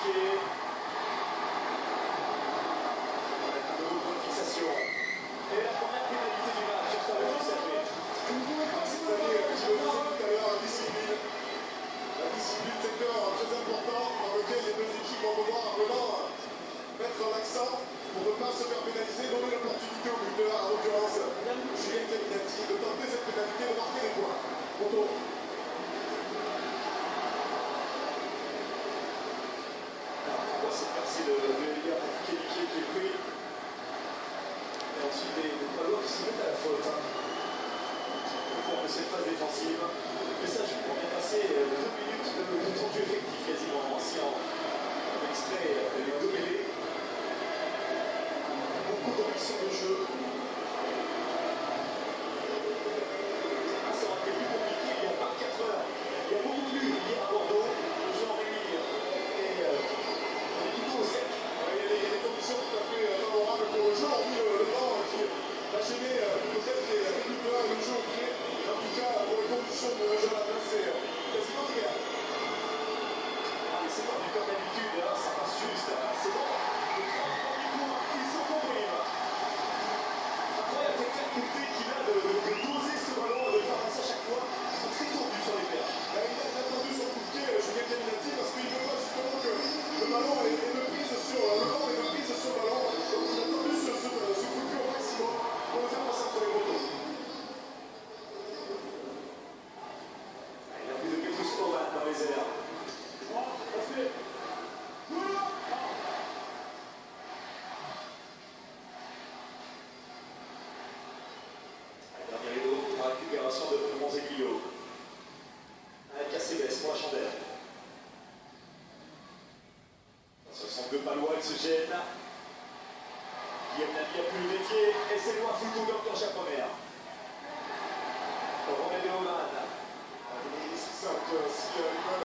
compliqué. Avec un nouveau point de fixation. Et la première pénalité du match, ça va tout servir. C'est tout à l'heure, la discipline. La discipline, secteur très important dans lequel les deux équipes vont devoir vraiment mettre l'accent pour ne pas se faire pénaliser, donner l'opportunité au buteur, en l'occurrence Julien Caminati, de tenter cette pénalité, de marquer les points. Photo. Cette percée de Elia pour Kéliké qui est pris. Et ensuite des Palois qui se mettent à la faute. Pour cette phase défensive. Le message pour bien passer 2 minutes de temps de jeu effectif quasiment si en extrait les deux mêlées. Beaucoup d'ambition de jeu. Ça aurait été plus compliqué il y a 24 heures. Il y a beaucoup plus lié à Bordeaux. Le jeu en Rémi et plutôt sec. Il y a des conditions tout à fait favorables pour le jeu, hormis le vent qui va gêner peut-être les buteurs et le jeu au pied. En tout cas, pour les conditions de jeu à la place, c'est quasiment idéal. C'est pas du comme d'habitude, hein, ça passe juste. C'est bon. Les 3 premiers coups, ils sont compris. Après, il y a cette faculté qu'il a de doser ce ballon, de faire passer à chaque fois. Ils sont très tendus sur les perches. Il a attendu son coup de pied, Julien Caminati, parce qu'il ne veut pas justement que le ballon ait de prise sur le vent et de prise sur le ballon. Donc il a attendu ce coup de pied au maximum pour le faire passer entre les poteaux. Il a plus de Petrus Oman dans les airs. Dernier rideau, la récupération de Monzéguillo. Avec Acebes pour la chandelle. Ce sont deux Palois, ils se gênent. Guillaume Nabi a plus le métier.